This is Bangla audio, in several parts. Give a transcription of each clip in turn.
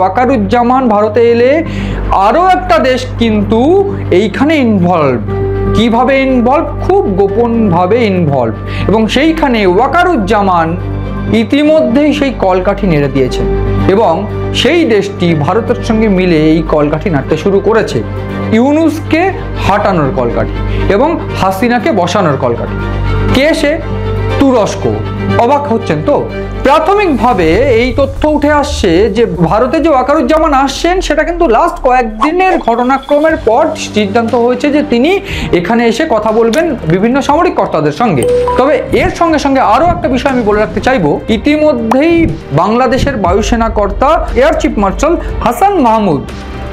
ওয়াকারুজ্জামান ভারতে এলে আরও একটা দেশ কিন্তু এইখানে ইনভলভ। কিভাবে ইনভলভ? খুব গোপনভাবে ইনভলভ। এবং সেইখানে ওয়াকারুজ্জামান ইতিমধ্যেই সেই কলকাঠি নেড়ে দিয়েছেন এবং সেই দেশটি ভারতের সঙ্গে মিলে এই কলকাঠি নাড়তে শুরু করেছে। ইউনূসকে হাঁটানোর কলকাঠি এবং হাসিনাকে বসানোর কলকাঠি। কে সে? তুরস্ক। অবাক হচ্ছেন তো? প্রাথমিকভাবে এই তথ্য উঠে আসছে যে ভারতে যে ওয়াকারুজ্জামান আসছেন সেটা কিন্তু লাস্ট কয়েকদিনের ঘটনাক্রমের পর সিদ্ধান্ত হয়েছে যে তিনি এখানে এসে কথা বলবেন বিভিন্ন সামরিক কর্তাদের সঙ্গে। তবে এর সঙ্গে সঙ্গে আরও একটা বিষয় আমি বলে রাখতে চাইবো, ইতিমধ্যেই বাংলাদেশের বায়ুসেনা কর্তা air chief marshal Hasan Mahmud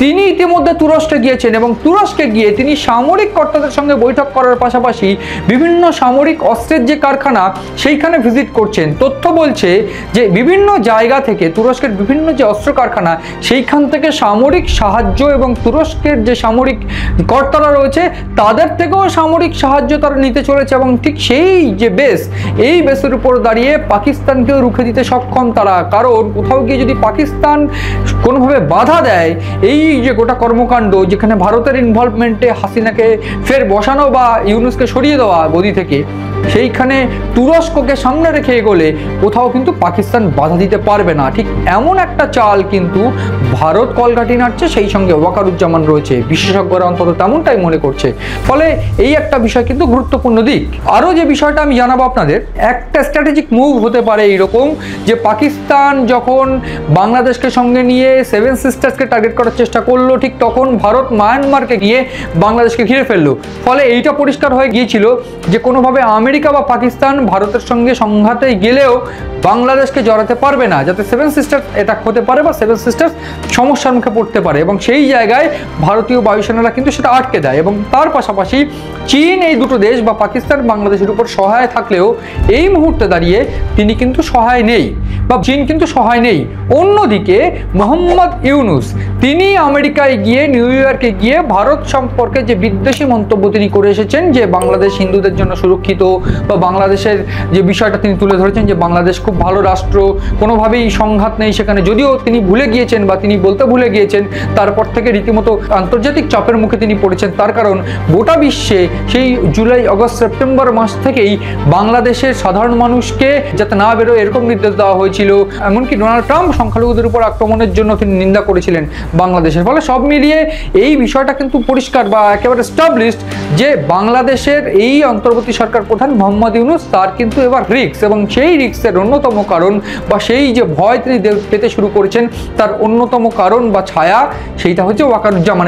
তিনি ইতিমধ্যে তুরস্কে গিয়েছেন এবং তুরস্কে গিয়ে তিনি সামরিক কর্তাদের সঙ্গে বৈঠক করার পাশাপাশি বিভিন্ন সামরিক অস্ত্রের যে কারখানা সেইখানে ভিজিট করছেন। তথ্য বলছে যে বিভিন্ন জায়গা থেকে তুরস্কের বিভিন্ন যে অস্ত্র কারখানা সেইখান থেকে সামরিক সাহায্য এবং তুরস্কের যে সামরিক কর্তারা রয়েছে তাদের থেকেও সামরিক সাহায্য তারা নিতে চলেছে এবং ঠিক সেই যে বেস, এই বেসের উপর দাঁড়িয়ে পাকিস্তানকেও রুখে দিতে সক্ষম তারা। কারণ কোথাও গিয়ে যদি পাকিস্তান কোনোভাবে বাধা দেয় এই যে গোটা কর্মকাণ্ড, যেখানে ভারতের ইনভলভমেন্টে হাসিনাকে ফের বসানো বা ইউনূসকে সরিয়ে দেওয়া গদি থেকে, সেইখানে তুরস্ককে সামনে রেখে এগোলে কোথাও কিন্তু পাকিস্তান বাধা দিতে পারবে না। ঠিক এমন একটা চাল কিন্তু ভারত কলকাঠি নাড়ছে, সেই সঙ্গে ওয়াকারুজ্জামান রয়েছে। বিশেষজ্ঞরা অন্তত তেমনটাই মনে করছে। ফলে এই একটা বিষয় কিন্তু গুরুত্বপূর্ণ দিক। আরও যে বিষয়টা আমি জানাবো আপনাদের, একটা স্ট্র্যাটেজিক মুভ হতে পারে এইরকম যে পাকিস্তান যখন বাংলাদেশকে সঙ্গে নিয়ে সেভেন সিস্টার্সকে টার্গেট করার চেষ্টা করলো, ঠিক তখন ভারত মায়ানমারকে গিয়ে বাংলাদেশকে ঘিরে ফেললো। ফলে এইটা পরিষ্কার হয়ে গিয়েছিল যে কোনোভাবে আমেরিকা বা পাকিস্তান ভারতের সঙ্গে সংঘাতে গেলেও বাংলাদেশকে জড়াতে পারবে না, যাতে সেভেন সিস্টার্স অ্যাটাক হতে পারে বা সেভেন সিস্টার্স সমস্যার মুখে পড়তে পারে। এবং সেই জায়গায় ভারতীয় বায়ুসেনারা কিন্তু সেটা আটকে দেয়। এবং তার পাশাপাশি চীন, এই দুটো দেশ বা পাকিস্তান বাংলাদেশের উপর সহায় থাকলেও এই মুহূর্তে দাঁড়িয়ে তিনি কিন্তু সহায় নেই বা চীন কিন্তু সহায় নেই। অন্যদিকে মোহাম্মদ ইউনূস তিনি আমেরিকায় গিয়ে, নিউ ইয়র্কে গিয়ে ভারত সম্পর্কে যে বিদ্বেষী মন্তব্য তিনি করে এসেছেন যে বাংলাদেশ হিন্দুদের জন্য সুরক্ষিত বা বাংলাদেশের যে বিষয়টা তিনি তুলে ধরেছেন যে বাংলাদেশ খুব ভালো রাষ্ট্র, কোনোভাবেই সংঘাত নেই সেখানে, যদিও তিনি ভুলে গিয়েছেন বা তিনি বলতে ভুলে গিয়েছেন, তারপর থেকে রীতিমতো আন্তর্জাতিক চাপের মুখে তিনি পড়েছেন। তার কারণ গোটা বিশ্বে সেই জুলাই, আগস্ট, সেপ্টেম্বর মাস থেকেই বাংলাদেশের সাধারণ মানুষকে যাতে না বেরোয় এরকম নির্দেশ দেওয়া হয়েছিল। এমনকি ডোনাল্ড ট্রাম্প সংখ্যালঘুদের উপর আক্রমণের জন্য তিনি নিন্দা করেছিলেন বাংলাদেশের। ফলে সব মিলিয়ে এই বিষয়টা কিন্তু পরিষ্কার বা একেবারে এস্টাবলিশড যে বাংলাদেশের এই অন্তর্বর্তী সরকার প্রধান মোহাম্মদ ইউনূস তার কিন্তু এবার রিস্ক, এবং সেই রিস্কের অন্যতম কারণ বা সেই যে ভয় তিনি পেতে শুরু করেছেন তার অন্যতম কারণ বা ছায়া সেইটা হচ্ছে ওয়াকারুজ্জামান।